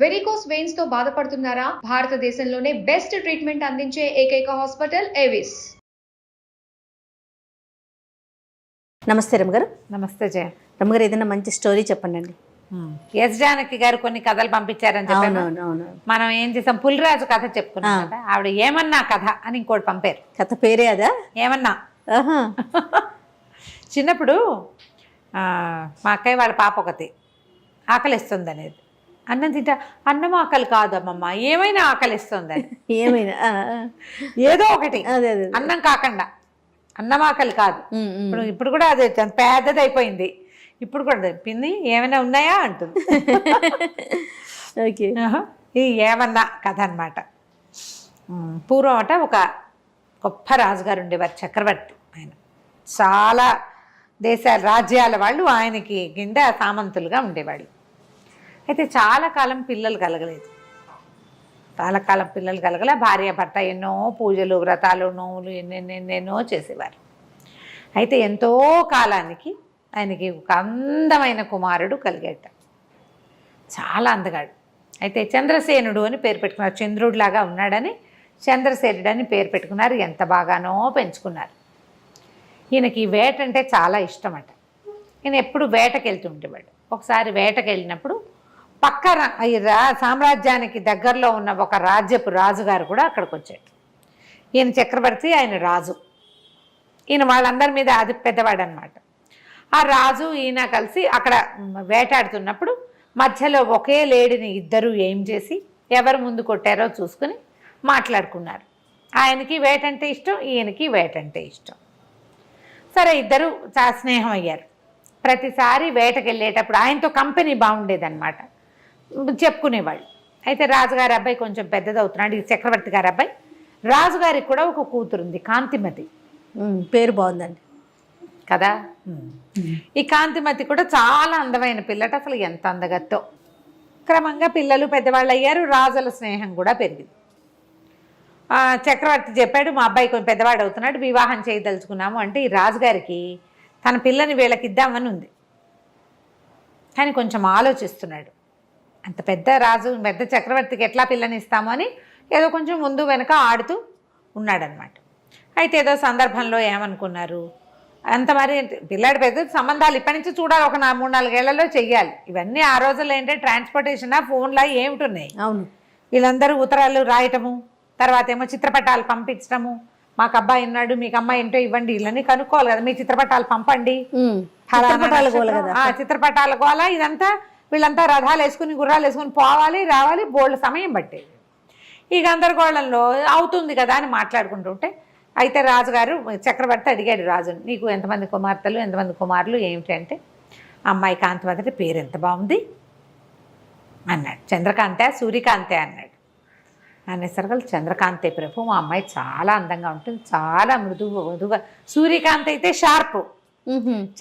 Varicose veins తో బాధపడుతున్నారా? భారతదేశంలోనే బెస్ట్ ట్రీట్మెంట్ అందించే ఏకైక హాస్పిటల్ ఏవిస్. నమస్తే రమ్మగారు. నమస్తే జయ. రమ్మగారు, ఏదైనా మంచి స్టోరీ చెప్పండి. ఎస్ జానకి గారు కొన్ని కథలు పంపించారని చెప్పాను. మనం ఏం చేసాం, పులిరాజు కథ చెప్పుకున్నాం కదా, ఆవిడ ఏమన్నా కథ అని ఇంకోటి పంపారు. కథ పేరే అదా? ఏమన్నా. చిన్నప్పుడు మా అక్కయ్య వాళ్ళ పాప ఒకటి ఆకలిస్తుంది అనేది, అన్నం తింటా, అన్నం ఆకలి కాదమ్మమ్మ, ఏమైనా ఆకలిస్తుంది అని. ఏమైనా ఏదో ఒకటి, అన్నం కాకుండా, అన్నం ఆకలి కాదు. ఇప్పుడు కూడా అదే పెద్దది అయిపోయింది. ఇప్పుడు కూడా పిన్ని ఏమైనా ఉన్నాయా అంటుంది. ఓకే, ఈ ఏమన్నా కథ అనమాట. పూర్వం అట ఒక గొప్ప రాజుగారు ఉండేవారు, చక్రవర్తి. ఆయన చాలా దేశాల రాజ్యాల వాళ్ళు ఆయనకి కింద సామంతులుగా ఉండేవాళ్ళు. అయితే చాలా కాలం పిల్లలు కలగలేదు. భార్య భర్త ఎన్నో పూజలు, వ్రతాలు, నోములు ఎన్నెన్నెన్నెన్నో చేసేవారు. అయితే ఎంతో కాలానికి ఆయనకి ఒక అందమైన కుమారుడు కలిగాట, చాలా అందగాడు. అయితే చంద్రసేనుడు అని పేరు పెట్టుకున్నారు. చంద్రుడిలాగా ఉన్నాడని చంద్రసేనుడు అని పేరు పెట్టుకున్నారు. ఎంత బాగానో పెంచుకున్నారు. ఈయనకి వేట అంటే చాలా ఇష్టమట. ఈయన ఎప్పుడు వేటకి వెళ్తుండేవాడు. ఒకసారి వేటకి వెళ్ళినప్పుడు పక్కన సామ్రాజ్యానికి దగ్గరలో ఉన్న ఒక రాజ్యపు రాజుగారు కూడా అక్కడికి వచ్చాడు. ఈయన చక్రవర్తి, ఆయన రాజు. ఈయన వాళ్ళందరి మీద అది పెద్దవాడు అనమాట. ఆ రాజు ఈయన కలిసి అక్కడ వేటాడుతున్నప్పుడు మధ్యలో ఒకే లేడిని ఇద్దరు ఏం చేసి ఎవరు ముందు కొట్టారో చూసుకుని మాట్లాడుకున్నారు. ఆయనకి వేటంటే ఇష్టం, ఈయనకి వేటంటే ఇష్టం. సరే, ఇద్దరు చాలా స్నేహం అయ్యారు. ప్రతిసారి వేటకి వెళ్ళేటప్పుడు ఆయనతో కంపెనీ బాగుండేదన్నమాట, చెప్పుకునేవాళ్ళు. అయితే రాజుగారి అబ్బాయి కొంచెం పెద్దదవుతున్నాడు, ఈ చక్రవర్తి గారి అబ్బాయి. రాజుగారికి కూడా ఒక కూతురుంది, కాంతిమతి. పేరు బాగుందండి కదా. ఈ కాంతిమతి కూడా చాలా అందమైన పిల్లట. అసలు ఎంత అందగత్తో. క్రమంగా పిల్లలు పెద్దవాళ్ళు అయ్యారు, రాజుల స్నేహం కూడా పెరిగింది. చక్రవర్తి చెప్పాడు, మా అబ్బాయి కొంచెం పెద్దవాడు అవుతున్నాడు, వివాహం చేయదలుచుకున్నాము అంటే ఈ రాజుగారికి తన పిల్లని వీళ్ళకి ఇద్దామని ఉంది. కానీ కొంచెం ఆలోచిస్తున్నాడు. అంత పెద్ద రాజు, పెద్ద చక్రవర్తికి ఎట్లా పిల్లని ఇస్తాము అని ఏదో కొంచెం ముందు వెనక ఆడుతూ ఉన్నాడనమాట. అయితే ఏదో సందర్భంలో ఏమనుకున్నారు, అంత మరి పిల్లాడి పెద్ద సంబంధాలు ఇప్పటి నుంచి చూడాలి, ఒక 3-4 ఏళ్లలో చెయ్యాలి. ఇవన్నీ ఆ రోజుల్లో ఏంటంటే ట్రాన్స్పోర్టేషన్, ఫోన్లా ఏమిటున్నాయి. అవును, వీళ్ళందరూ ఉత్తరాలు రాయటము, తర్వాత ఏమో చిత్రపటాలు పంపించడము. మాకు అబ్బాయి ఉన్నాడు, మీకు అమ్మాయి ఏంటో ఇవ్వండి, ఇళ్ళని కనుక్కోవాలి కదా, మీ చిత్రపటాలు పంపండి. చిత్రపటాల గోల ఇదంతా. వీళ్ళంతా రథాలు వేసుకుని, గుర్రాలు వేసుకుని పోవాలి రావాలి, బోల్డ్ సమయం పట్టేది. ఈ గందరగోళంలో అవుతుంది కదా అని మాట్లాడుకుంటుంటే, అయితే రాజుగారు చక్రవర్తి అడిగాడు రాజుని, నీకు ఎంతమంది కుమార్తెలు, ఎంతమంది కుమారులు, ఏమిటి అంటే, అమ్మాయి కాంతిమతి పేరు ఎంత బాగుంది అన్నాడు. చంద్రకాంతే, సూర్యకాంతే అన్నాడు. అనేసరికి చంద్రకాంతే ప్రభు, మా అమ్మాయి చాలా అందంగా ఉంటుంది, చాలా మృదువుగా. సూర్యకాంత్ అయితే షార్ప్,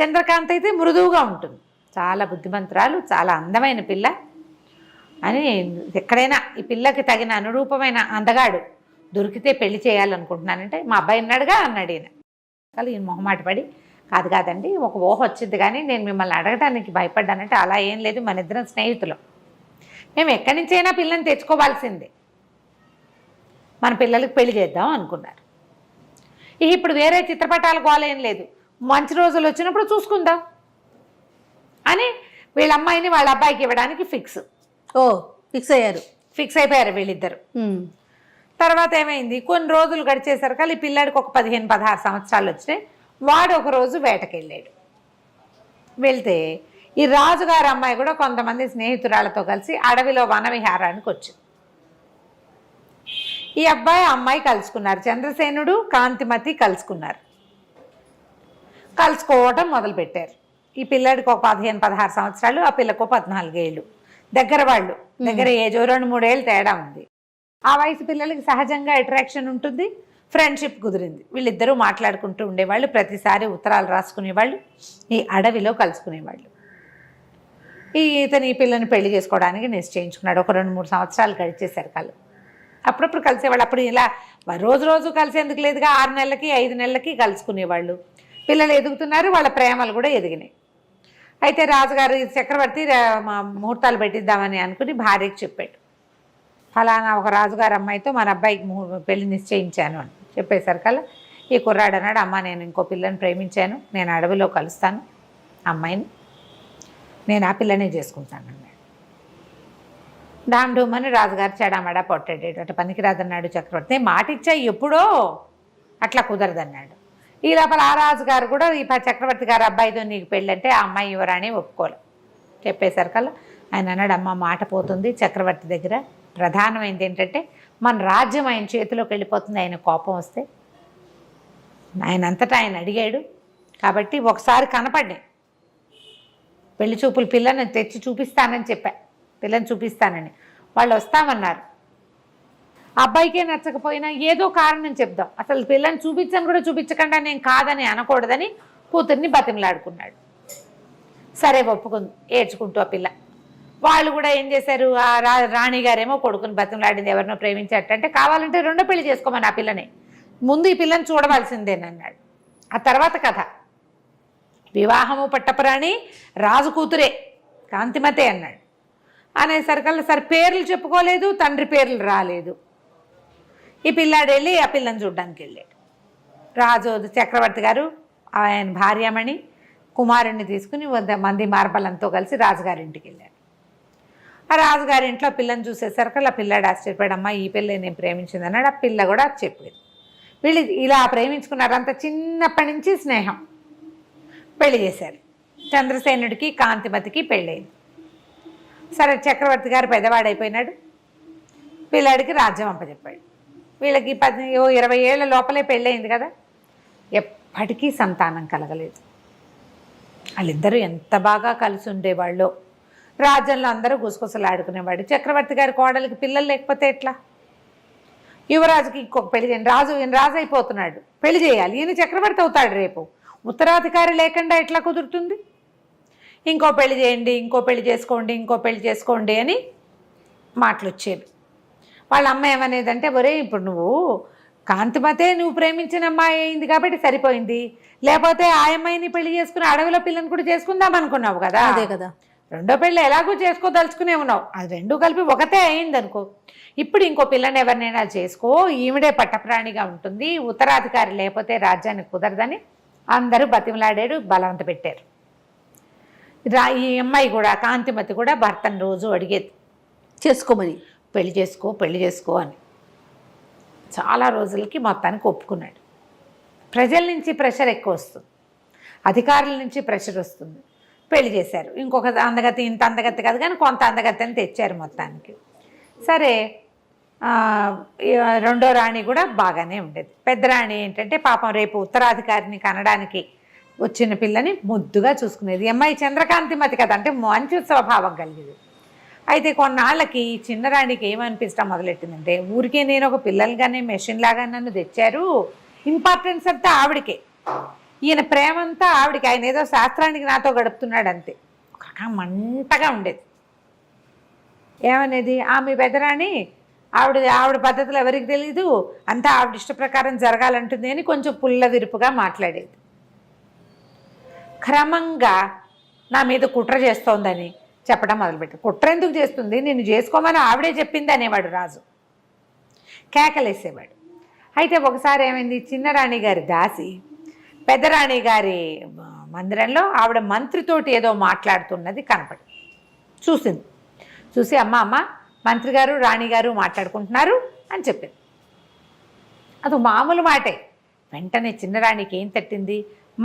చంద్రకాంత్ అయితే మృదువుగా ఉంటుంది, చాలా బుద్ధిమంతురాలు, చాలా అందమైన పిల్ల అని. ఎక్కడైనా ఈ పిల్లకి తగిన అనురూపమైన అందగాడు దొరికితే పెళ్లి చేయాలనుకుంటున్నానంటే, మా అబ్బాయి ఉన్నాడుగా అన్నాడు ఈయన. కానీ ఈయన మొహమాట పడి, కాదండి, ఒక ఊహ వచ్చింది కానీ నేను మిమ్మల్ని అడగడానికి భయపడ్డానంటే, అలా ఏం లేదు, మన ఇద్దరం స్నేహితులు, మేము ఎక్కడి నుంచైనా పిల్లని తెచ్చుకోవాల్సిందే, మన పిల్లలకి పెళ్లి చేద్దాం అనుకున్నారు. ఇప్పుడు వేరే చిత్రపటాల గోల ఏం లేదు, మంచి రోజులు వచ్చినప్పుడు చూసుకుందాం అని వీళ్ళ అమ్మాయిని వాళ్ళ అబ్బాయికి ఇవ్వడానికి ఫిక్స్ అయిపోయారు వీళ్ళిద్దరు. తర్వాత ఏమైంది, కొన్ని రోజులు గడిచేసరికి ఈ పిల్లాడికి ఒక 15-16 సంవత్సరాలు వచ్చినాయి. వాడు ఒకరోజు వేటకెళ్ళాడు. వెళ్తే ఈ రాజుగారి అమ్మాయి కూడా కొంతమంది స్నేహితురాలతో కలిసి అడవిలో వనవిహారానికి వచ్చింది. ఈ అబ్బాయి అమ్మాయి కలుసుకున్నారు, చంద్రసేనుడు కాంతిమతి కలుసుకున్నారు. కలుసుకోవటం మొదలుపెట్టారు. ఈ పిల్లాడికి ఒక 15-16 సంవత్సరాలు, ఆ పిల్లకు 14 ఏళ్ళు. దగ్గర వాళ్ళు, దగ్గర ఏజో 2-3 ఏళ్ళు తేడా ఉంది. ఆ వయసు పిల్లలకి సహజంగా అట్రాక్షన్ ఉంటుంది, ఫ్రెండ్షిప్ కుదిరింది. వీళ్ళిద్దరూ మాట్లాడుకుంటూ ఉండేవాళ్ళు, ప్రతిసారి ఉత్తరాలు రాసుకునేవాళ్ళు, ఈ అడవిలో కలుసుకునేవాళ్ళు. ఈ పిల్లని పెళ్లి చేసుకోవడానికి నిశ్చయించుకున్నాడు. ఒక 2-3 సంవత్సరాలు గడిచేశారు కళ్ళు. అప్పుడప్పుడు కలిసేవాళ్ళు. అప్పుడు ఇలా రోజు కలిసేందుకు లేదుగా, 6 నెలలకి 5 నెలలకి కలుసుకునేవాళ్ళు. పిల్లలు ఎదుగుతున్నారు, వాళ్ళ ప్రేమలు కూడా ఎదిగినాయి. అయితే రాజుగారు ఈ చక్రవర్తి మా ముహూర్తాలు పెట్టిద్దామని అనుకుని భార్యకి చెప్పాడు, ఫలానా ఒక రాజుగారు అమ్మాయితో మన అబ్బాయికి పెళ్లి నిశ్చయించాను అని చెప్పేసరికల్లా ఈ కుర్రాడు అన్నాడు, అమ్మ నేను ఇంకో పిల్లని ప్రేమించాను, నేను అడవిలో కలుస్తాను అమ్మాయిని, నేను ఆ పిల్లనే చేసుకుంటాను అన్నాడు. డామ్ డూమ్ అని రాజుగారు చెడామడా పొట్టాడు. అటు పనికిరాదన్నాడు చక్రవర్తి. మాట ఇచ్చా ఎప్పుడో, అట్లా కుదరదన్నాడు. ఈ లోపల ఆ రాజుగారు కూడా ఈ చక్రవర్తి గారు అబ్బాయితో నీకు పెళ్ళంటే ఆ అమ్మాయి యువరాణి ఒప్పుకోలే. చెప్పేసరికల్లా ఆయన అన్నాడు, అమ్మ మాట పోతుంది చక్రవర్తి దగ్గర, ప్రధానమైనది ఏంటంటే మన రాజ్యం ఆయన చేతిలోకి వెళ్ళిపోతుంది, ఆయన కోపం వస్తే. ఆయన అంతటా ఆయన అడిగాడు కాబట్టి ఒకసారి కనపడ్డాయి పెళ్లి చూపులు, పిల్లని తెచ్చి చూపిస్తానని చెప్పా, పిల్లని చూపిస్తానని. వాళ్ళు వస్తామన్నారు. అబ్బాయికే నచ్చకపోయినా ఏదో కారణం చెప్దాం, అసలు పిల్లని చూపించని కూడా చూపించకుండా నేను కాదని అనకూడదని కూతుర్ని బతిమలాడుకున్నాడు. సరే ఒప్పుకుంది ఏడ్చుకుంటూ ఆ పిల్ల. వాళ్ళు కూడా ఏం చేశారు, ఆ రాణిగారేమో కొడుకుని బతిమలాడింది, ఎవరినో ప్రేమించటంటే కావాలంటే రెండో పెళ్లి చేసుకోమని ఆ పిల్లని, ముందు ఈ పిల్లని చూడవలసిందేనన్నాడు. ఆ తర్వాత కథ, వివాహము పట్టపురాణి రాజు కూతురే కాంతిమతే అన్నాడు. అనేసరికల్లా సరే పేర్లు చెప్పుకోలేదు, తండ్రి పేర్లు రాలేదు. ఈ పిల్లాడు వెళ్ళి ఆ పిల్లని చూడ్డానికి వెళ్ళాడు. రాజు చక్రవర్తి గారు ఆయన భార్యమణి కుమారుణ్ణి తీసుకుని మంది మార్బలంతో కలిసి రాజుగారింటికి వెళ్ళాడు. ఆ రాజుగారింట్లో పిల్లని చూసేసరికల్లా పిల్లాడు ఆశ్చర్యపోయాడమ్మా ఈ పిల్ల నేను ప్రేమించింది అన్నాడు. ఆ పిల్ల కూడా చెప్పింది. వీళ్ళు ఇలా ప్రేమించుకున్నారు, అంత చిన్నప్పటి నుంచి స్నేహం. పెళ్లి చేశారు. చంద్రసేనుడికి కాంతిమతికి పెళ్ళయింది. సరే చక్రవర్తి గారు పెద్దవాడైపోయినాడు, పిల్లాడికి రాజ్యం అప్పచెప్పాడు. వీళ్ళకి 20 ఏళ్ల లోపలే పెళ్ళయింది కదా, ఎప్పటికీ సంతానం కలగలేదు. వాళ్ళిద్దరూ ఎంత బాగా కలిసి ఉండేవాళ్ళు. రాజ్యంలో అందరూ గుసగుసలాడుకునేవాడు. చక్రవర్తి గారి కోడలికి పిల్లలు లేకపోతే ఎట్లా? యువరాజుకి ఇంకొక పెళ్లి చేయండి, రాజు అయిపోతున్నాడు, పెళ్లి చేయాలి, ఈయన చక్రవర్తి అవుతాడు రేపు, ఉత్తరాధికారి లేకుండా ఎట్లా కుదురుతుంది? ఇంకో పెళ్లి చేయండి, ఇంకో పెళ్లి చేసుకోండి, ఇంకో పెళ్లి చేసుకోండి అని మాటలు వచ్చేవి. వాళ్ళ అమ్మ ఏమనేదంటే, ఒరే ఇప్పుడు నువ్వు కాంతిమతే నువ్వు ప్రేమించిన అమ్మాయి అయింది కాబట్టి సరిపోయింది, లేకపోతే ఆ అమ్మాయిని పెళ్లి చేసుకుని అడవిలో పిల్లని కూడా చేసుకుందాం అనుకున్నావు కదా, అదే కదా, రెండో పెళ్ళి ఎలాగో చేసుకోదలుచుకునే ఉన్నావు, అది రెండు కలిపి ఒకటే అయింది అనుకో, ఇప్పుడు ఇంకో పిల్లని ఎవరినైనా చేసుకో, ఈవిడే పట్టప్రాణిగా ఉంటుంది, ఉత్తరాధికారి లేకపోతే రాజ్యానికి కుదరదని అందరూ బతిమలాడాడు, బలవంత పెట్టారు. ఈ అమ్మాయి కూడా కాంతిమతి కూడా భర్తను రోజు అడిగేది చేసుకోమని, పెళ్లి చేసుకో అని. చాలా రోజులకి మొత్తానికి ఒప్పుకున్నాడు. ప్రజల నుంచి ప్రెషర్ ఎక్కువ వస్తుంది, అధికారుల నుంచి ప్రెషర్ వస్తుంది. పెళ్లి చేశారు. ఇంకొక అందగతి, ఇంత అందగతి కాదు కానీ కొంత అందగతి అని తెచ్చారు మొత్తానికి. సరే రెండో రాణి కూడా బాగానే ఉండేది. పెద్ద రాణి ఏంటంటే పాపం రేపు ఉత్తరాధికారిని కనడానికి వచ్చిన పిల్లని ముద్దుగా చూసుకునేది. అమ్మాయి చంద్రకాంతిమతి కదా, అంటే మంచి స్వభావం కలిగేది. అయితే కొన్నాళ్ళకి చిన్నరాణికి ఏమనిపించడం మొదలెట్టిందంటే, ఊరికే నేను ఒక పిల్లలుగానే మెషిన్ లాగా నన్ను తెచ్చారు, ఇంపార్టెన్స్ అంతా ఆవిడికే, ఈయన ప్రేమంతా ఆవిడికి, ఆయన ఏదో శాస్త్రానికి నాతో గడుపుతున్నాడు అంతే. మంటగా ఉండేది. ఏమనేది, ఆమె పెద్దరాణి ఆవిడ పద్ధతులు ఎవరికి తెలీదు, అంతా ఆవిడ ఇష్ట ప్రకారం జరగాలంటుంది అని కొంచెం పుల్ల విరుపుగా మాట్లాడేది. క్రమంగా నా మీద కుట్ర చేస్తోందని చెప్పడం మొదలుపెట్టాడు. కుట్ర ఎందుకు చేస్తుంది, నిన్ను చేసుకోమని ఆవిడే చెప్పింది అనేవాడు రాజు. కేకలేసేవాడు. అయితే ఒకసారి ఏమైంది, చిన్నరాణి గారి దాసి పెద్దరాణి గారి మందిరంలో ఆవిడ మంత్రితోటి ఏదో మాట్లాడుతున్నది కనపడి చూసింది. చూసి అమ్మ మంత్రి గారు రాణిగారు మాట్లాడుకుంటున్నారు అని చెప్పింది. అది మామూలు మాటే. వెంటనే చిన్నరాణికి ఏం తట్టింది,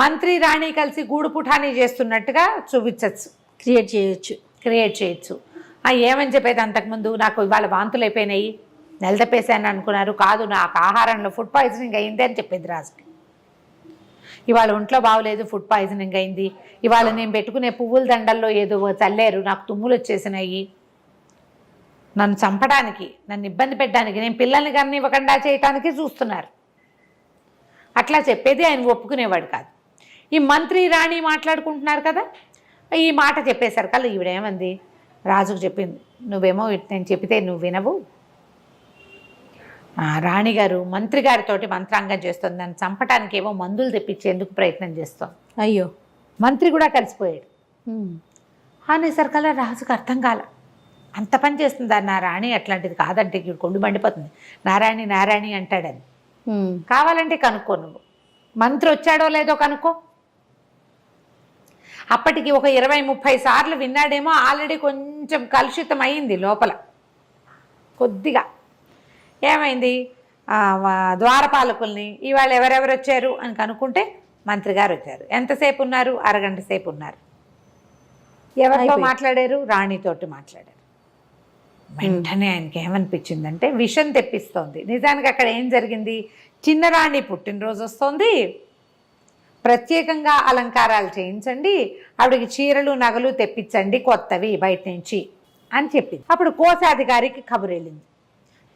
మంత్రి రాణి కలిసి గూడు పుఠానీ చేస్తున్నట్టుగా చూపించచ్చు, క్రియేట్ చేయొచ్చు. ఏమని చెప్పేది, అంతకుముందు నాకు ఇవాళ వాంతులు అయిపోయినాయి, నెలదప్పేసాను అనుకున్నారు, కాదు నాకు ఆహారంలో ఫుడ్ పాయిజనింగ్ అయింది అని చెప్పేది రాజుకి. ఇవాళ ఒంట్లో బాగోలేదు, ఫుడ్ పాయిజనింగ్ అయింది, ఇవాళ నేను పెట్టుకునే పువ్వుల దండల్లో ఏదో చల్లారు, నాకు తుమ్ములు వచ్చేసినాయి, నన్ను చంపడానికి, నన్ను ఇబ్బంది పెట్టడానికి, నేను పిల్లల్ని కానీ ఇవ్వకుండా చేయటానికి చూస్తున్నారు, అట్లా చెప్పేది. ఆయన ఒప్పుకునేవాడు కాదు. ఈ మంత్రి రాణి మాట్లాడుకుంటున్నారు కదా, ఈ మాట చెప్పేసరికల్లా ఈవిడేమంది, రాజుకు చెప్పింది, నువ్వేమో నేను చెప్తే నువ్వు వినవు, రాణిగారు మంత్రి గారితోటి మంత్రాంగం చేస్తుంది, నన్ను చంపటానికి ఏమో మందులు తెప్పించేందుకు ప్రయత్నం చేస్తాం. అయ్యో, మంత్రి కూడా కలిసిపోయాడు. అనేసరికల్లా రాజుకు అర్థం కాల. అంత పని చేస్తుందా నా రాణి? అట్లాంటిది కాదంటే కొండు మండిపోతుంది. నారాయణి నారాయణి అంటాడని. కావాలంటే కనుక్కో, నువ్వు మంత్రి వచ్చాడో లేదో కనుక్కో. అప్పటికి ఒక 20-30 సార్లు విన్నాడేమో. ఆల్రెడీ కొంచెం కలుషితం అయింది లోపల కొద్దిగా. ఏమైంది, ద్వారపాలకుల్ని ఇవాళ ఎవరెవరు వచ్చారు అని కనుక్కుంటే మంత్రి గారు వచ్చారు. ఎంతసేపు ఉన్నారు? అరగంట సేపు ఉన్నారు. ఎవరితో మాట్లాడారు? రాణితోటి మాట్లాడారు. వెంటనే ఆయనకి ఏమనిపించిందంటే విషం తెప్పిస్తోంది. నిజానికి అక్కడ ఏం జరిగింది, చిన్న రాణి పుట్టినరోజు వస్తోంది, ప్రత్యేకంగా అలంకారాలు చేయించండి, ఆవిడకి చీరలు నగలు తెప్పించండి కొత్తవి బయట నుంచి అని చెప్పింది. అప్పుడు కోశాధికారికి కబురు వెళ్ళింది,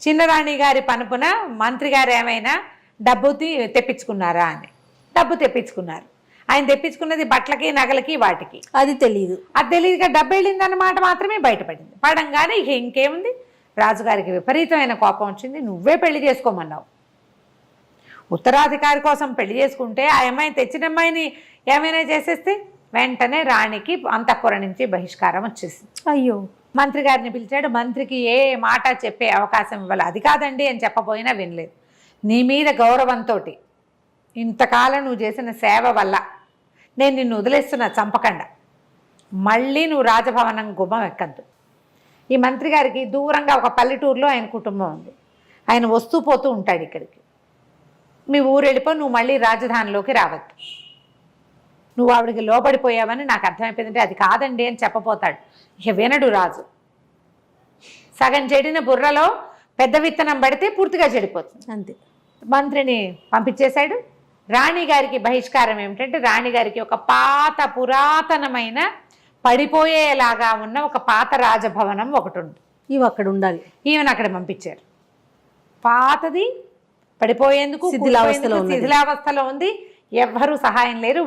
చిన్నరాణి గారి పనుపున మంత్రి గారు ఏమైనా డబ్బు తెప్పించుకున్నారా అని. డబ్బు తెప్పించుకున్నారు. ఆయన తెప్పించుకున్నది బట్టలకి నగలకి వాటికి. అది తెలియదుగా డబ్బు వెళ్ళిందన్నమాట మాత్రమే బయటపడింది. పడంగానే ఇక ఇంకేముంది, రాజుగారికి విపరీతమైన కోపం వచ్చింది. నువ్వే పెళ్లి చేసుకోమన్నావు. ఉత్తరాధికారి కోసం పెళ్లి చేసుకుంటే ఆ అమ్మాయిని తెచ్చిన అమ్మాయిని ఏమైనా చేసేస్తే వెంటనే రాణికి అంతఃపురం నుంచి బహిష్కారం వచ్చేసింది. అయ్యో. మంత్రి గారిని పిలిచాడు. మంత్రికి ఏ మాట చెప్పే అవకాశం ఇవ్వాలి. అది కాదండి అని చెప్పబోయినా వినలేదు. నీ మీద గౌరవంతో ఇంతకాలం నువ్వు చేసిన సేవ వల్ల నేను నిన్ను వదిలేస్తున్నా, చంపకుండా. మళ్ళీ నువ్వు రాజభవనం గుమ్మం ఎక్కద్దు. ఈ మంత్రి గారికి దూరంగా ఒక పల్లెటూరులో ఆయన కుటుంబం ఉంది. ఆయన వస్తూ పోతూ ఉంటాడు ఇక్కడికి. మీ ఊరు వెళ్ళిపో, నువ్వు మళ్ళీ రాజధానిలోకి రావద్దు. నువ్వు ఆవిడికి లోబడిపోయావని నాకు అర్థమైపోయిందంటే అది కాదండి అని చెప్పపోతాడు. ఇక వినడు రాజు. సగం చెడిన బుర్రలో పెద్ద విత్తనం పడితే పూర్తిగా చెడిపోతుంది. అంతే. మంత్రిని పంపించేశాడు. రాణిగారికి బహిష్కారం ఏమిటంటే, రాణిగారికి ఒక పాత పురాతనమైన పడిపోయేలాగా ఉన్న ఒక పాత రాజభవనం ఒకటి ఉంది. ఇవి అక్కడ ఉండాలి. ఈమెను అక్కడ పంపించారు. పాతది, పడిపోయేందుకు శిథిలావస్థలో ఉంది. ఎవ్వరూ సహాయం లేరు.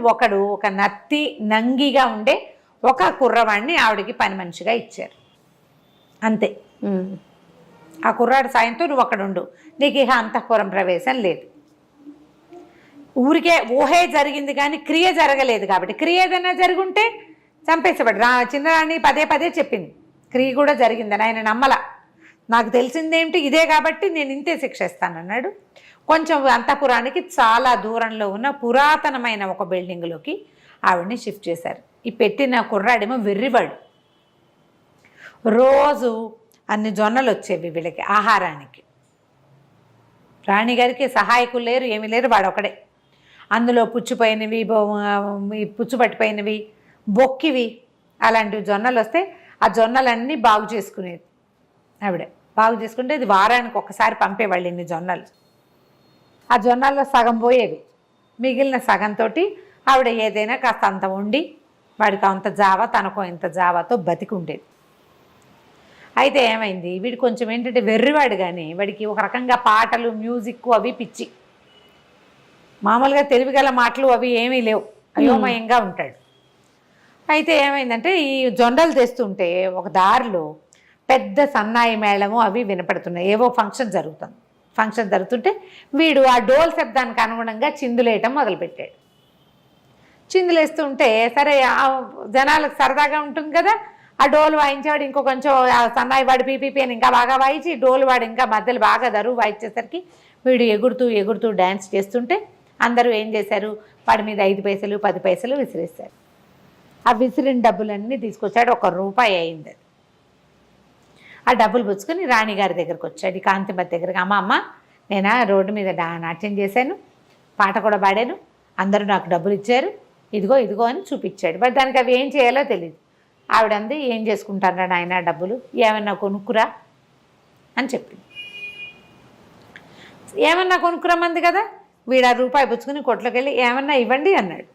ఒక నత్తి నంగిగా ఉండే ఒక కుర్రవాడిని ఆవిడికి పని మనిషిగా ఇచ్చారు. అంతే. ఆ కుర్రాడి సాయంతో నువ్వు అక్కడ ఉండు, నీకు ఇక అంతఃపురం ప్రవేశం లేదు. ఊరికే ఊహే జరిగింది కానీ క్రియ జరగలేదు. కాబట్టి క్రియ ఏదైనా జరుగుంటే చంపేసేవాడు. చిన్నరాణి పదే పదే చెప్పింది క్రియ కూడా జరిగిందని. ఆయన నమ్మల. నాకు తెలిసిందేమిటి ఇదే కాబట్టి నేను ఇంతే శిక్ష ఇస్తానన్నాడు. కొంచెం అంతఃపురానికి చాలా దూరంలో ఉన్న పురాతనమైన ఒక బిల్డింగ్లోకి ఆవిడ్ని షిఫ్ట్ చేశారు. ఈ పెట్టిన కుర్రాడేమో వెర్రివాడు. రోజు అన్ని జొన్నలు వచ్చేవి వీళ్ళకి ఆహారానికి. రాణిగారికి సహాయకులు లేరు, ఏమీ లేరు, వాడు ఒకడే. అందులో పుచ్చిపోయినవి, పుచ్చుపట్టిపోయినవి, బొక్కివి అలాంటివి జొన్నలు వస్తే ఆ జొన్నలన్నీ బాగు చేసుకునేది ఆవిడ. బాగు చేసుకుంటే ఇది వారానికి ఒకసారి పంపేవాళ్ళు ఇన్ని జొన్నలు. ఆ జొన్నల్లో సగం పోయేవి. మిగిలిన సగంతో ఆవిడ ఏదైనా కాస్త అంత వండి వాడికి అంత జావా, తనకో ఇంత జావాతో బతికి ఉండేది. అయితే ఏమైంది, వీడు కొంచెం ఏంటంటే వెర్రివాడు, కానీ వాడికి ఒక రకంగా పాటలు, మ్యూజిక్ అవి పిచ్చి. మామూలుగా తెలివిగల మాటలు అవి ఏమీ లేవు, అయోమయంగా ఉంటాడు. అయితే ఏమైందంటే ఈ జొండలు తెస్తుంటే ఒక దారిలో పెద్ద సన్నాయి మేళము అవి వినపడుతున్నాయి. ఏవో ఫంక్షన్ జరుగుతుంటే వీడు ఆ డోల్ శబ్దానికి అనుగుణంగా చిందులేయటం మొదలుపెట్టాడు. చిందులేస్తుంటే సరే జనాలకు సరదాగా ఉంటుంది కదా, ఆ డోలు వాయించేవాడు ఇంకో కొంచెం సన్నాయి వాడు పీపీపీ అని ఇంకా బాగా వాయించి, డోలు వాడు ఇంకా మధ్యలో బాగా దరువు వాయించేసరికి వీడు ఎగురుతూ డ్యాన్స్ చేస్తుంటే అందరూ ఏం చేశారు, వాడి మీద 5 పైసలు 10 పైసలు విసిరేశారు. ఆ విసిరిన డబ్బులన్నీ తీసుకొచ్చాడు. 1 రూపాయి అయింది. ఆ డబ్బులు పుచ్చుకొని రాణిగారి దగ్గరకు వచ్చాడు, కాంతిమతి దగ్గరికి. అమ్మ నేను రోడ్డు మీద నాట్యం చేశాను, పాట కూడా పాడాను, అందరూ నాకు డబ్బులు ఇచ్చారు, ఇదిగో అని చూపించాడు. బట్ దానికి అవి ఏం చేయాలో తెలియదు. ఆవిడంది, ఏం చేసుకుంటారా నాయన డబ్బులు, ఏమన్నా కొనుక్కురా అని చెప్పింది. ఏమన్నా కొనుక్కురమ్మంది కదా. వీడు 1 రూపాయి పుచ్చుకుని కొట్లోకి వెళ్ళి ఏమన్నా ఇవ్వండి అన్నాడు.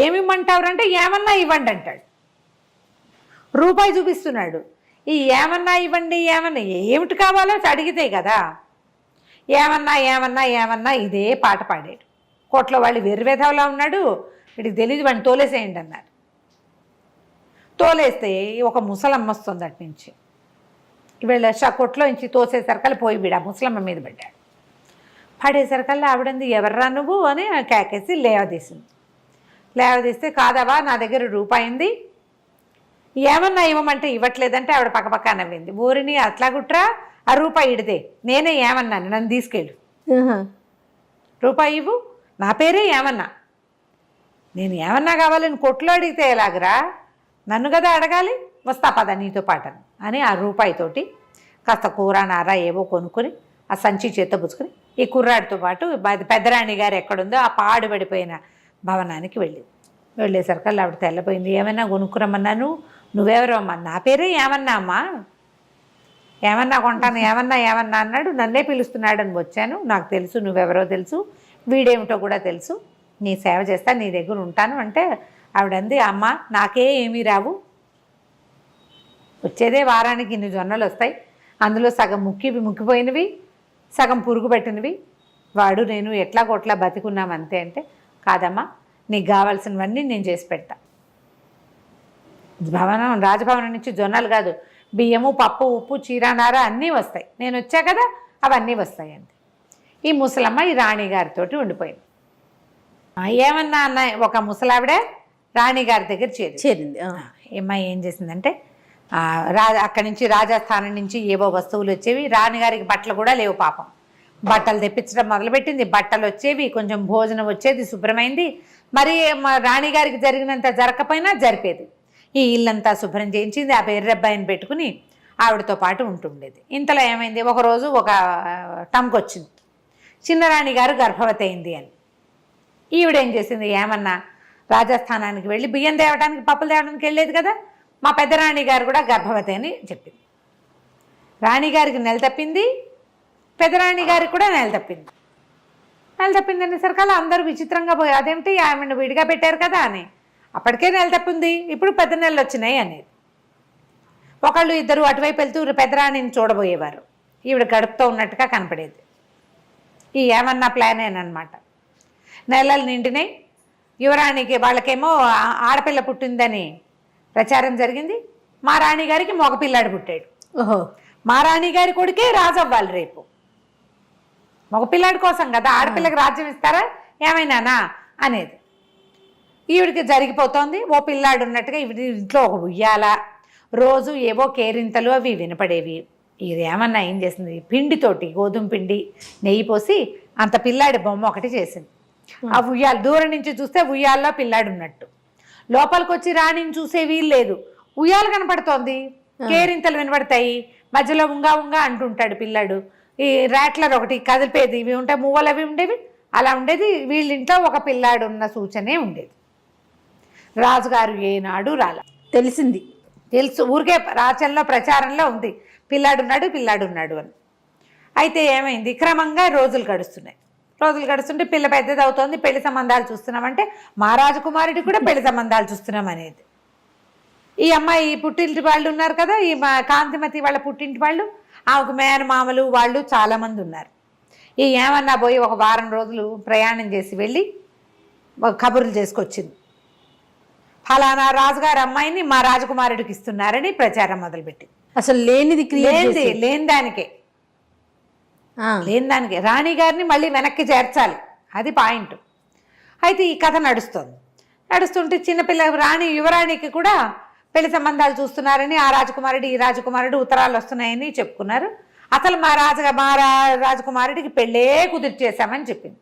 ఏమిమ్మంటావురంటే ఏమన్నా ఇవ్వండి అంటాడు. రూపాయి చూపిస్తున్నాడు. ఈ ఏమన్నా ఇవ్వండి, ఏమన్నా ఏమిటి కావాలో అడిగితే కదా. ఏమన్నా ఇదే పాట పాడాడు. కోట్లో వాళ్ళు వెర్రివేధవలా ఉన్నాడు, వీడికి తెలియదు, వాడిని తోలేసేయండి అన్నారు. తోలేస్తే ఒక ముసలమ్మ వస్తుంది అటు నుంచి. వీళ్ళ కొట్లో నుంచి తోసేసరికల్లా పోయి వీడు ఆ ముసలమ్మ మీద పడ్డాడు. పడేసరికల్లా ఆవిడంది, ఎవర్రా నువ్వు అని కేకేసి లేవదీసింది. లేవదీస్తే కాదవా నా దగ్గర రూపాయి ఉంది, ఏమన్నా ఇవ్వమంటే ఇవ్వట్లేదంటే ఆవిడ పక్కపక్క నవ్వింది. ఊరిని అట్లా గుట్రా, ఆ రూపాయి ఇడితే నేనే ఏమన్నాను, నన్ను తీసుకెళ్ళు, రూపాయి ఇవ్వు, నా పేరే ఏమన్నా, నేను ఏమన్నా కావాలని కొట్లో అడిగితే ఎలాగరా, నన్ను కదా అడగాలి, వస్తా పద నీతో పాటను అని ఆ రూపాయితోటి కాస్త కూర నార ఏవో కొనుక్కొని ఆ సంచి చేత్తో పుచ్చుకొని ఈ కుర్రాడితో పాటు పెద్దరాణి గారు ఎక్కడుందో ఆ పాడుపడిపోయిన భవనానికి వెళ్ళేసరికల్లా ఆవిడ తెల్లపోయింది. ఏమైనా కొనుక్కురమ్మన్నాను, నువ్వెవరో అమ్మా, నా పేరే ఏమన్నా అమ్మా, ఏమన్నా కొంటాను, ఏమన్నా అన్నాడు, నన్నే పిలుస్తున్నాడని వచ్చాను, నాకు తెలుసు నువ్వెవరో తెలుసు, వీడేమిటో కూడా తెలుసు, నీ సేవ చేస్తా, నీ దగ్గర ఉంటాను అంటే ఆవిడంది, అమ్మ నాకే ఏమీ రావు, వచ్చేదే వారానికి ఇన్ని జొన్నలు వస్తాయి, అందులో సగం ముక్కిపోయినవి, సగం పురుగు పెట్టినవి, వాడు నేను ఎట్లా కొట్లా బతికున్నాం అంతే అంటే, కాదమ్మా నీకు కావాల్సినవన్నీ నేను చేసి పెడతా, రాజభవనం నుంచి జొన్నలు కాదు, బియ్యము పప్పు ఉప్పు చీరానార అన్నీ వస్తాయి, నేను వచ్చా కదా అవన్నీ వస్తాయి అంతే. ఈ ముసలమ్మ ఈ రాణిగారితో ఉండిపోయింది. ఏమన్నా అన్న ఒక ముసలావిడ రాణిగారి దగ్గర చేరింది. ఏమ్మా ఏం చేసిందంటే అక్కడి నుంచి రాజస్థానం నుంచి ఏవో వస్తువులు వచ్చేవి, రాణిగారికి బట్టలు కూడా లేవు పాపం, బట్టలు తెప్పించడం మొదలుపెట్టింది, బట్టలు వచ్చేవి, కొంచెం భోజనం వచ్చేది, శుభ్రమైంది, మరి రాణిగారికి జరిగినంత జరగకపోయినా జరిపేది. ఈ ఇల్లంతా శుభ్రం చేయించింది, ఆ ఎర్రబ్బాయిని పెట్టుకుని ఆవిడతో పాటు ఉంటుండేది. ఇంతలో ఏమైంది, ఒకరోజు ఒక టంక్ వచ్చింది, చిన్నరాణి గారు గర్భవతి అయింది అని. ఈవిడేం చేసింది, ఏమన్నా రాజస్థానానికి వెళ్ళి బియ్యం తేవడానికి పప్పులు తేవడానికి వెళ్ళేది కదా, మా పెద్దరాణి గారు కూడా గర్భవతి అని చెప్పింది. రాణిగారికి నెల తప్పింది, పెద్దరాణి గారికి కూడా నెల తప్పింది అనేసరికల్లా అందరూ విచిత్రంగా పోయి, అదేమిటి ఆమెను విడిగా పెట్టారు కదా అని, అప్పటికే నెల తప్పింది, ఇప్పుడు పెద్ద నెలలు వచ్చినాయి అనేది. ఒకళ్ళు ఇద్దరు అటువైపు వెళ్తూ పెద్దరాణిని చూడబోయేవారు, ఈవిడ గడుపుతూ ఉన్నట్టుగా కనపడేది. ఈ ఏమన్నా ప్లానేనమాట. నెలలు నిండినాయి, యువరాణికి వాళ్ళకేమో ఆడపిల్ల పుట్టిందని ప్రచారం జరిగింది, మా రాణిగారికి మగపిల్లాడు పుట్టాడు. ఓహో, మా రాణిగారి కొడుకే రాజు అవ్వాలి రేపు, మగపిల్లాడి కోసం కదా, ఆడపిల్లకి రాజ్యం ఇస్తారా ఏమైనానా అనేది. ఈవిడికి జరిగిపోతోంది, ఓ పిల్లాడు ఉన్నట్టుగా ఈవిడి ఇంట్లో ఒక ఉయ్యాల, రోజు ఏవో కేరింతలు అవి వినపడేవి. ఇది ఏమన్నా ఏం చేసింది, పిండితోటి గోధుమ పిండి నెయ్యి పోసి అంత పిల్లాడి బొమ్మ ఒకటి చేసింది. ఆ ఉయ్యాల దూరం నుంచి చూస్తే ఉయ్యాల్లో పిల్లాడు ఉన్నట్టు, లోపలికి వచ్చి రాణిని చూసే వీలు లేదు, ఉయ్యాలు కనపడుతోంది, కేరింతలు వినపడతాయి, మధ్యలో ఉంగా అంటుంటాడు పిల్లాడు, ఈ ర్యాట్లర్ ఒకటి కదిలిపేది, ఇవి ఉంటాయి, మువ్వలు అవి ఉండేవి, అలా ఉండేది. వీళ్ళింట్లో ఒక పిల్లాడు ఉన్న సూచనే ఉండేది. రాజుగారు ఏనాడు తెలుసు, ఊరికే రాచంలో ప్రచారంలో ఉంది, పిల్లాడున్నాడు అని. అయితే ఏమైంది, క్రమంగా రోజులు గడుస్తుంటే పిల్ల పెద్దది అవుతోంది, పెళ్లి సంబంధాలు చూస్తున్నామంటే మా రాజకుమారుడికి కూడా పెళ్లి సంబంధాలు చూస్తున్నాం అనేది. ఈ అమ్మాయి పుట్టింటి వాళ్ళు ఉన్నారు కదా, ఈ కాంతిమతి వాళ్ళ పుట్టింటి వాళ్ళు, ఆమెకు మేనమామలు వాళ్ళు చాలామంది ఉన్నారు. ఈ ఏమన్నా పోయి ఒక వారం రోజులు ప్రయాణం చేసి వెళ్ళి కబుర్లు చేసుకొచ్చింది, ఫలానా రాజుగారి అమ్మాయిని మా రాజకుమారుడికి ఇస్తున్నారని ప్రచారం మొదలుపెట్టి. అసలు లేని దానికే రాణి గారిని మళ్ళీ వెనక్కి చేర్చాలి, అది పాయింట్. అయితే ఈ కథ నడుస్తుంటే చిన్నపిల్ల యువరాణికి కూడా పెళ్లి సంబంధాలు చూస్తున్నారని ఆ రాజకుమారుడు ఈ రాజకుమారుడు ఉత్తరాలు వస్తున్నాయని చెప్పుకున్నారు. అసలు మా రాజకుమారుడికి పెళ్ళే కుదిర్చేశామని చెప్పింది.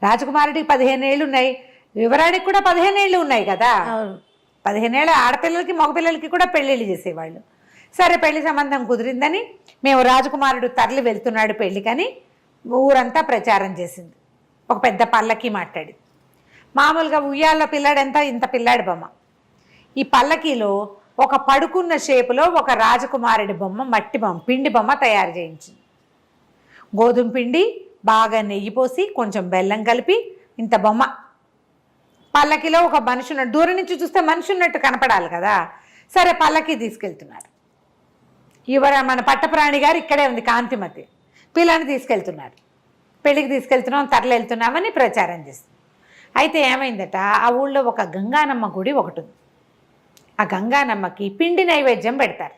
రాజకుమారుడికి 15 ఏళ్ళు ఉన్నాయి, యువరాణికి కూడా 15 ఏళ్ళు ఉన్నాయి కదా, 15 ఏళ్ళ ఆడపిల్లలకి మగపిల్లలకి కూడా పెళ్ళిళ్ళు చేసేవాళ్ళు. సరే పెళ్లి సంబంధం కుదిరిందని మేము రాజకుమారుడు తరలి వెళ్తున్నాడు పెళ్ళికని ఊరంతా ప్రచారం చేసింది. ఒక పెద్ద పల్లకి మాట్లాడి, మామూలుగా ఉయ్యాల పిల్లాడంతా ఇంత పిల్లాడి బొమ్మ, ఈ పల్లకీలో ఒక పడుకున్న షేపులో ఒక రాజకుమారుడి బొమ్మ, మట్టి బొమ్మ, పిండి బొమ్మ తయారు చేయించింది. గోధుమ పిండి బాగా నెయ్యి పోసి కొంచెం బెల్లం కలిపి ఇంత బొమ్మ, పల్లకిలో ఒక మనిషి ఉన్నట్టు, దూరం నుంచి చూస్తే మనిషి ఉన్నట్టు కనపడాలి కదా. సరే పల్లకి తీసుకెళ్తున్నారు, మన పట్టప్రాణి గారు ఇక్కడే ఉంది కాంతిమతి, పిల్లని తీసుకెళ్తున్నారు, పెళ్ళికి తీసుకెళ్తున్నాం తరలి వెళ్తున్నామని ప్రచారం చేస్తుంది. అయితే ఏమైందట, ఆ ఊళ్ళో ఒక గంగానమ్మ గుడి ఒకటి ఉంది. ఆ గంగానమ్మకి పిండి నైవేద్యం పెడతారు,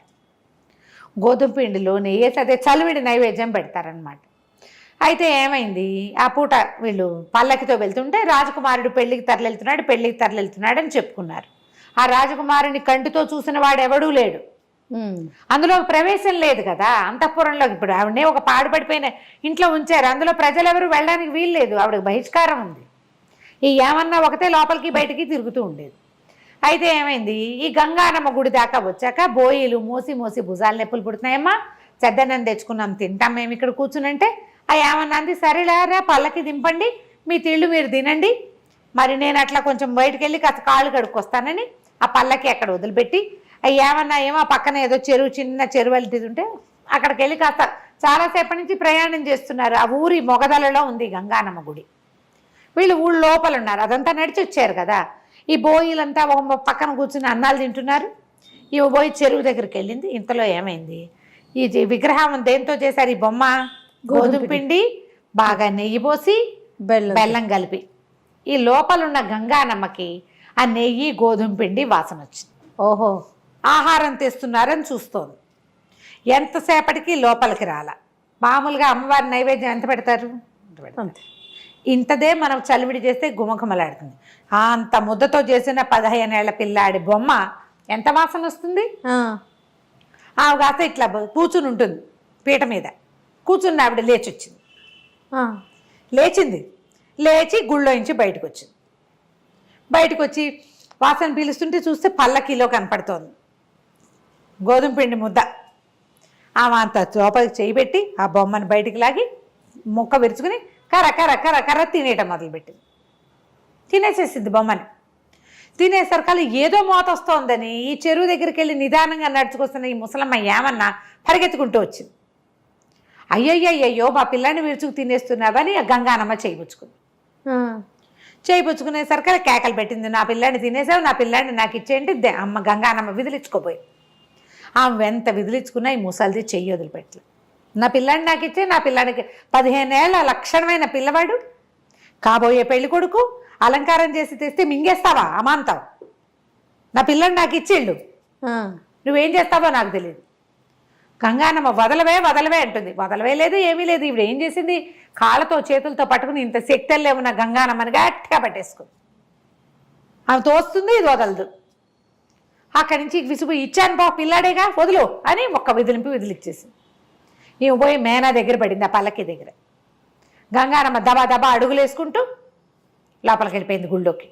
గోధుమ పిండిలో నెయ్యేసి అదే చలివిడి నైవేద్యం పెడతారనమాట. అయితే ఏమైంది, ఆ పూట వీళ్ళు పల్లకితో వెళ్తుంటే రాజకుమారుడు పెళ్లికి తరలివెళ్తున్నాడు అని చెప్పుకున్నారు. ఆ రాజకుమారుని కంటితో చూసిన వాడు ఎవడూ లేడు. అందులో ప్రవేశం లేదు కదా అంతఃపురంలో. ఇప్పుడు ఆవిడనే ఒక పాడుపడిపోయిన ఇంట్లో ఉంచారు, అందులో ప్రజలు ఎవరు వెళ్ళడానికి వీలు లేదు, ఆవిడకి బహిష్కారం ఉంది. ఈ ఏమన్నా ఒకటే లోపలికి బయటికి తిరుగుతూ ఉండేది. అయితే ఏమైంది, ఈ గంగానమ్మ గుడి దాకా వచ్చాక బోయిలు మోసి మోసి భుజాలు నొప్పులు పుడుతున్నాయమ్మా, చెద్దన్నం తెచ్చుకున్నాం తింటాం మేము ఇక్కడ కూర్చునంటే ఆ ఏమన్నా అంది, సరేలారా పల్లకి దింపండి, మీ తిళ్ళు మీరు తినండి, మరి నేను అట్లా కొంచెం బయటకు వెళ్ళి కాస్త కాళ్ళు కడుక్కొస్తానని ఆ పల్లకి అక్కడ వదిలిపెట్టి ఏమన్నా ఏమో పక్కన ఏదో చెరువు, చిన్న చెరువు వెళ్తుంటే అక్కడికి వెళ్ళి కాస్త చాలాసేపటి నుంచి ప్రయాణం చేస్తున్నారు. ఆ ఊరి మొగదలలో ఉంది గంగానమ్మ గుడి. వీళ్ళు ఊళ్ళో లోపల ఉన్నారు, అదంతా నడిచి వచ్చారు కదా. ఈ బోయిలంతా ఒక పక్కన కూర్చుని అన్నాలు తింటున్నారు. ఈ బోయి చెరువు దగ్గరికి వెళ్ళింది. ఇంతలో ఏమైంది, ఈ విగ్రహం దేంతో చేశారు, ఈ బొమ్మ గోధుమ పిండి బాగా నెయ్యి పోసి బెల్లం కలిపి. ఈ లోపలున్న గంగానమ్మకి ఆ నెయ్యి గోధుమ పిండి వాసన వచ్చింది. ఓహో, ఆహారం తెస్తున్నారని చూస్తోంది. ఎంతసేపటికి లోపలికి రాల. మామూలుగా అమ్మవారి నైవేద్యం ఎంత పెడతారు, ఇంతదే మనం చలివిడి చేస్తే గుమగుమలాడుతుంది. అంత ముద్దతో చేసిన 15 ఏళ్ల పిల్లాడి బొమ్మ ఎంత వాసన వస్తుంది. ఆమె కాస్త ఇట్లా కూర్చుని ఉంటుంది పీట మీద, కూర్చుని ఆవిడ లేచింది, లేచి గుళ్ళోంచి బయటకు వచ్చింది. బయటకు వచ్చి వాసన పీలుస్తుంటే చూస్తే పల్లకీలో కనపడుతోంది గోధుమ పిండి ముద్ద. ఆమె అంత లోపలికి చేయి పెట్టి ఆ బొమ్మను బయటికి లాగి ముక్క విరుచుకుని కర్ర కర్ర కర్ర కర్ర తినేయటం మొదలుపెట్టింది. తినేసేసింది బొమ్మని. తినేసరికల్లా ఏదో మోత వస్తోందని ఈ చెరువు దగ్గరికి వెళ్ళి నిదానంగా నడుచుకొస్తున్న ఈ ముసలమ్మ ఏమన్నా పరిగెత్తుకుంటూ వచ్చింది. అయ్యయ్యో మా పిల్లాన్ని విరుచుకు తినేస్తున్నావని ఆ గంగానమ్మ చేయిపుచ్చుకుంది. చేయిపుచ్చుకునేసరికి కేకలు పెట్టింది, నా పిల్లాన్ని తినేసావు, నా పిల్లాన్ని నాకు ఇచ్చేయండి. అమ్మ గంగానమ్మ విదిలించుకోపోయి ఆమె ఎంత విదిలించుకున్నా ఈ ముసలిది చెయ్యి వదిలిపెట్టలేదు. నా పిల్లాన్ని నాకు ఇచ్చే, నా పిల్లాడికి 15 ఏళ్ళ లక్షణమైన పిల్లవాడు, కాబోయే పెళ్లి కొడుకు, అలంకారం చేసి తెస్తే మింగేస్తావా అమాంతావు, నా పిల్లాన్ని నాకు ఇచ్చేళ్ళు, నువ్వేం చేస్తావో నాకు తెలియదు. గంగానమ్మ వదలవే అంటుంది. వదలవే లేదు, ఏమీ లేదు. ఇప్పుడు ఏం చేసింది, కాళ్ళతో చేతులతో పట్టుకుని ఇంత శక్తుల్లో ఉన్న గంగానమ్మని గట్టిగా పట్టేసుకుంది. ఆమె తోస్తుంది, ఇది వదలదు. అక్కడి నుంచి విసుగు, ఇచ్చాను బా పిల్లాడేగా వదులు అని ఒక్క విదిలిచ్చేసింది. ఈమె పోయి మేనా దగ్గర పడింది, ఆ పల్లకి దగ్గర. గంగానమ్మ దబా దబా అడుగులు వేసుకుంటూ లోపలికి వెళ్ళిపోయింది గుళ్ళోకి.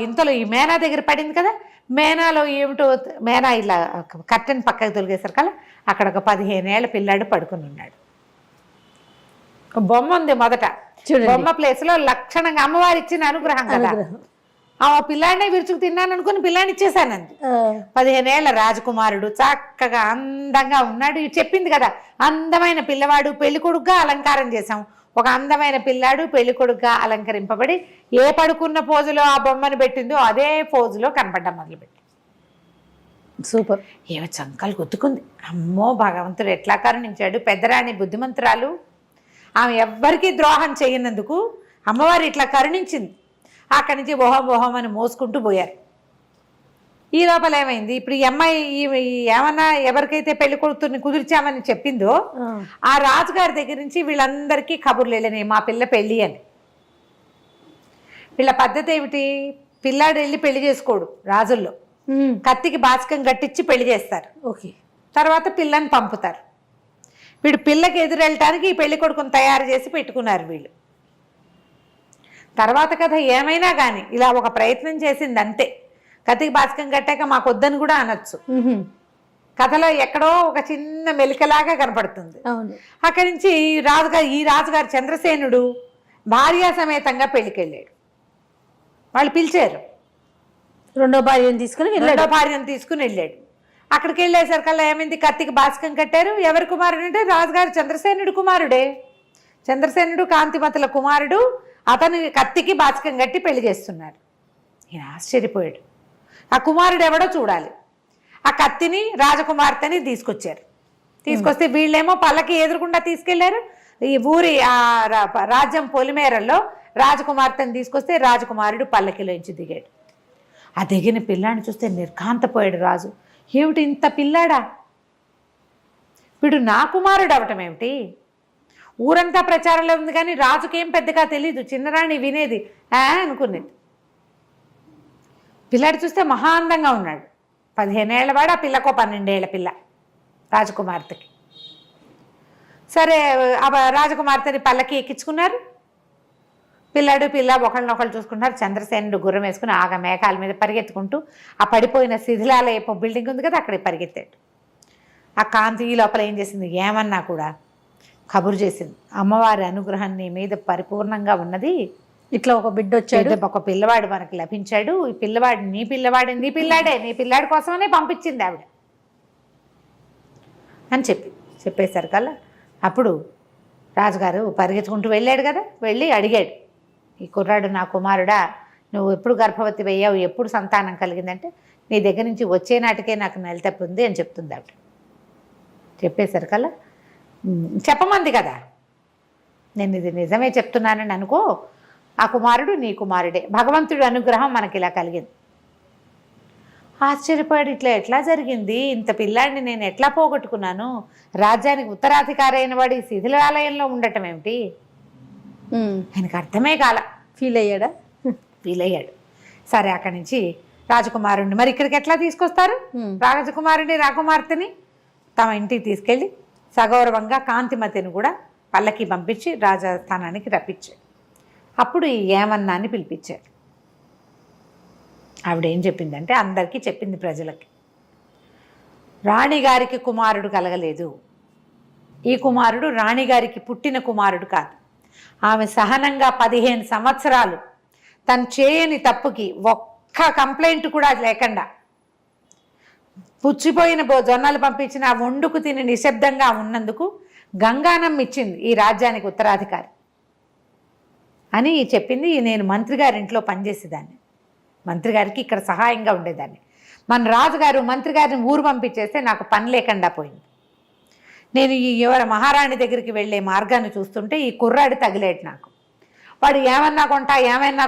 ఇంతలో ఈ మేనా దగ్గర పడింది కదా, మేనాలో ఏమిటో మేనా ఇలా కర్టెన్ పక్కకు తొలిగేసరికల్లా అక్కడ ఒక 15 ఏళ్ల పిల్లాడు పడుకుని ఉన్నాడు. బొమ్మ ఉంది మొదట, బొమ్మ ప్లేస్లో లక్షణంగా అమ్మవారు ఇచ్చిన అనుగ్రహం కదా. ఆ పిల్లాడినే విరుచుకు తిన్నాను అనుకుని పిల్లాడిని ఇచ్చేసానంది. 15 ఏళ్ల రాజకుమారుడు చక్కగా అందంగా ఉన్నాడు. చెప్పింది కదా, అందమైన పిల్లవాడు, పెళ్లి కొడుకుగా అలంకారం చేశాం. ఒక అందమైన పిల్లాడు పెళ్లి కొడుకుగా అలంకరింపబడి ఏ పడుకున్న పోజులో ఆ బొమ్మను పెట్టిందో అదే పోజులో కనపడ్డం మొదలుపెట్టి. సూపర్. ఏమో చంకలు గుద్దుకుంది. అమ్మో భగవంతుడు ఎట్లా కరుణించాడు. పెద్దరాణి బుద్ధిమంతురాలు, ఆమె ఎవ్వరికీ ద్రోహం చేయనందుకు అమ్మవారు ఇట్లా కరుణించింది. అక్కడి నుంచి ఓహం అని మోసుకుంటూ పోయారు. ఈ లోపల ఏమైంది, ఇప్పుడు ఈ అమ్మాయి ఏమన్నా ఎవరికైతే పెళ్లి కొడుకుని కుదిర్చామని చెప్పిందో ఆ రాజుగారి దగ్గర నుంచి వీళ్ళందరికీ కబుర్లు వెళ్ళినాయి, మా పిల్ల పెళ్ళి అని. వీళ్ళ పద్ధతి ఏమిటి, పిల్లాడు వెళ్ళి పెళ్లి చేసుకోడు రాజుల్లో, కత్తికి బాచకం కట్టించి పెళ్లి చేస్తారు. ఓకే, తర్వాత పిల్లని పంపుతారు. వీడు పిల్లకి ఎదురెళ్ళటానికి ఈ పెళ్లి కొడుకుని తయారు చేసి పెట్టుకున్నారు వీళ్ళు. తర్వాత కథ ఏమైనా కానీ ఇలా ఒక ప్రయత్నం చేసింది అంతే. కత్తికి బాచకం కట్టాక మాకు వద్దని కూడా అనొచ్చు. కథలో ఎక్కడో ఒక చిన్న మెలికలాగా కనపడుతుంది. అక్కడి నుంచి ఈ రాజుగారు చంద్రసేనుడు భార్యా సమేతంగా పెళ్లికి వెళ్ళాడు. వాళ్ళు పిలిచారు, రెండో భార్యను తీసుకుని వెళ్ళాడు. అక్కడికి వెళ్ళేసరికల్లా ఏమైంది, కత్తికి బాచకం కట్టారు. ఎవరి కుమారుడు అంటే రాజుగారు చంద్రసేనుడు కుమారుడే. చంద్రసేనుడు కాంతిమతుల కుమారుడు. అతను కత్తికి బాచకం కట్టి పెళ్లి చేస్తున్నారు. ఈయన ఆశ్చర్యపోయాడు. ఆ కుమారుడు ఎవడో చూడాలి. ఆ కత్తిని రాజకుమార్తెని తీసుకొస్తే వీళ్ళేమో పల్లకి ఎదురుకుండా తీసుకెళ్లారు. ఈ ఊరి ఆ రాజ్యం పొలిమేరల్లో రాజకుమార్తెని తీసుకొస్తే రాజకుమారుడు పల్లకిలోంచి దిగాడు. ఆ దిగిన పిల్లాడిని చూస్తే నిర్ఘాంతపోయాడు రాజు. ఏమిటి ఇంత పిల్లాడా, వీడు నా కుమారుడు అవటం ఏమిటి, ఊరంతా ప్రచారంలో ఉంది, కానీ రాజుకేం పెద్దగా తెలీదు. చిన్నరాణి వినేది అనుకునేది. పిల్లాడు చూస్తే మహా అందంగా ఉన్నాడు. 15 ఏళ్ల వాడు, ఆ పిల్లకు 12 ఏళ్ల పిల్ల రాజకుమార్తెకి. సరే రాజకుమార్తెని పల్లకి ఎక్కించుకున్నారు. పిల్లాడు పిల్ల ఒకళ్ళనొకళ్ళు చూసుకుంటున్నారు. చంద్రసేనుడు గుర్రం వేసుకుని ఆగ మేఘాల మీద పరిగెత్తుకుంటూ ఆ పడిపోయిన శిథిలాలయపు బిల్డింగ్ ఉంది కదా, అక్కడికి పరిగెత్తాడు. ఆ కాంతి ఈ లోపల ఏం చేసింది, ఏమన్నా కూడా కబురు చేసింది, అమ్మవారి అనుగ్రహం నీ మీద పరిపూర్ణంగా ఉన్నది, ఇట్లా ఒక బిడ్డ వచ్చాడు, ఒక పిల్లవాడు మనకి లభించాడు, ఈ పిల్లవాడు నీ పిల్లాడే, నీ పిల్లాడి కోసమనే పంపించింది ఆవిడ అని చెప్పేశారు కల్లా. అప్పుడు రాజుగారు పరిగెత్తుకుంటూ వెళ్ళాడు కదా, వెళ్ళి అడిగాడు, ఈ కుర్రాడు నా కుమారుడా, నువ్వు ఎప్పుడు గర్భవతి అయ్యావు, ఎప్పుడు సంతానం కలిగిందంటే నీ దగ్గర నుంచి వచ్చే నాటికే నాకు నెల తప్పింది అని చెప్తుంది ఆవిడ. చెప్పేశారు కల్లా చెప్పమంది కదా, నేను ఇది నిజమే చెప్తున్నానని అనుకో, ఆ కుమారుడు నీ కుమారుడే, భగవంతుడి అనుగ్రహం మనకి ఇలా కలిగింది. ఆశ్చర్యపడి ఎట్లా జరిగింది, ఇంత పిల్లాడిని నేను ఎట్లా పోగొట్టుకున్నాను, రాజ్యానికి ఉత్తరాధికారి అయిన వాడు ఈ శిథిలాలయంలో ఉండటం ఏమిటి, ఆయనకు అర్థమే కాల. ఫీల్ అయ్యాడా? ఫీల్ అయ్యాడు. సరే అక్కడి నుంచి రాజకుమారుణ్ణి మరి ఇక్కడికి ఎట్లా తీసుకొస్తారు, రాజకుమారుని రాకుమార్తెని తమ ఇంటికి తీసుకెళ్ళి సగౌరవంగా కాంతిమతిని కూడా పల్లకి పంపించి రాజస్థానానికి రప్పించాడు. అప్పుడు ఈ ఏమన్నాన్ని పిలిపించాడు. ఆవిడేం చెప్పిందంటే అందరికీ చెప్పింది ప్రజలకి, రాణిగారికి కుమారుడు కలగలేదు, ఈ కుమారుడు రాణిగారికి పుట్టిన కుమారుడు కాదు, ఆమె సహనంగా 15 సంవత్సరాలు తను చేయని తప్పుకి ఒక్క కంప్లైంట్ కూడా లేకుండా పుచ్చిపోయిన జొన్నలు పంపించిన ఆ వండుకు తిని నిశ్శబ్దంగా ఉన్నందుకు గంగానం ఇచ్చింది ఈ రాజ్యానికి ఉత్తరాధికారి అని చెప్పింది. నేను మంత్రి గారింట్లో పనిచేసేదాన్ని, మంత్రి గారికి ఇక్కడ సహాయంగా ఉండేదాన్ని, మన రాజుగారు మంత్రి గారిని ఊరు పంపించేస్తే నాకు పని లేకుండా పోయింది. నేను ఈ ఎవరి మహారాణి దగ్గరికి వెళ్ళే మార్గాన్ని చూస్తుంటే ఈ కుర్రాడు తగిలేడు నాకు, వాడు ఏమన్నా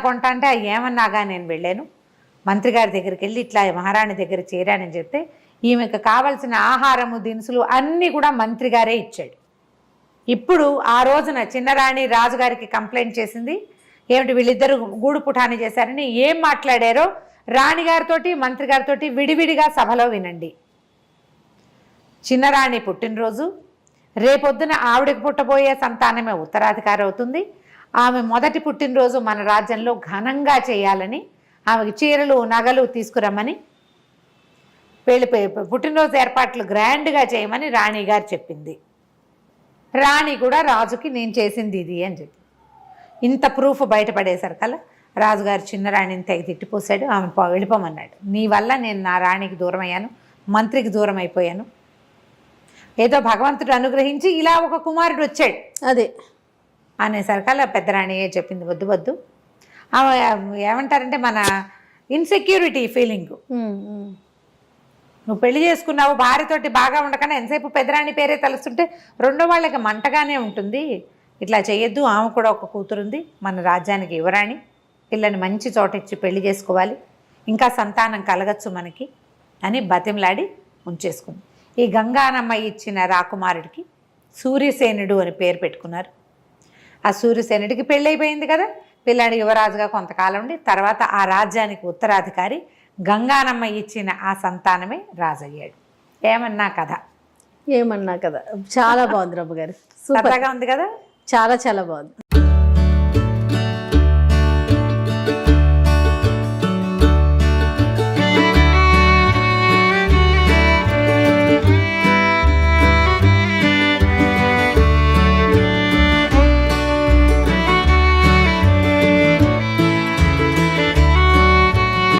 కొంటా అంటే ఏమన్నాగా నేను వెళ్ళాను, మంత్రి గారి దగ్గరికి వెళ్ళి ఇట్లా మహారాణి దగ్గర చేరానని చెప్తే ఈమెకు కావలసిన ఆహారము దినుసులు అన్నీ కూడా మంత్రి గారే ఇచ్చాడు. ఇప్పుడు ఆ రోజున చిన్నరాణి రాజుగారికి కంప్లైంట్ చేసింది, ఏమిటి వీళ్ళిద్దరూ గూడు పుఠాని చేశారని. ఏం మాట్లాడారో రాణిగారితోటి మంత్రి గారితో విడివిడిగా సభలో వినండి. చిన్నరాణి పుట్టినరోజు, రేపొద్దున ఆవిడకి పుట్టబోయే సంతానమే ఉత్తరాధికారి అవుతుంది, ఆమె మొదటి పుట్టినరోజు మన రాజ్యంలో ఘనంగా చేయాలని, ఆమెకి చీరలు నగలు తీసుకురమ్మని, పుట్టినరోజు ఏర్పాట్లు గ్రాండ్గా చేయమని రాణిగారు చెప్పింది. రాణి కూడా రాజుకి నేను చేసింది ఇది అని చెప్పి ఇంత ప్రూఫ్ బయటపడేశారు కదా, రాజుగారు చిన్నరాణిని తెగ తిట్టిపోసాడు, ఆమె వెళ్ళిపోమన్నాడు. నీ వల్ల నేను నా రాణికి దూరం అయ్యాను, మంత్రికి దూరం అయిపోయాను, ఏదో భగవంతుడు అనుగ్రహించి ఇలా ఒక కుమారుడు వచ్చాడు అదే అనేసరికల్లా పెద్దరాణియే చెప్పింది, వద్దు ఆమె ఏమంటారంటే మన ఇన్సెక్యూరిటీ ఫీలింగ్, నువ్వు పెళ్లి చేసుకున్నావు భార్యతోటి బాగా ఉండకుండా ఎంతసేపు పెద్దరాణి పేరే తలుస్తుంటే రెండో వాళ్ళకి మంటగానే ఉంటుంది, ఇట్లా చేయొద్దు, ఆమె కూడా ఒక కూతురుంది, మన రాజ్యానికి యువరాణి, పిల్లని మంచి చోట ఇచ్చి పెళ్లి చేసుకోవాలి, ఇంకా సంతానం కలగచ్చు మనకి అని బతిమలాడి ఉంచేసుకుంది. ఈ గంగానమ్మ ఇచ్చిన రాకుమారుడికి సూర్యసేనుడు అని పేరు పెట్టుకున్నారు. ఆ సూర్యసేనుడికి పెళ్ళైపోయింది కదా, పిల్లాడి యువరాజుగా కొంతకాలం ఉండి తర్వాత ఆ రాజ్యానికి ఉత్తరాధికారి గంగానమ్మ ఇచ్చిన ఆ సంతానమే రాజయ్యాడు. ఏమన్నా కథ చాలా బాగుంది రమ్మ గారు, సూపర్గా ఉంది కదా, చాలా బాగుంది.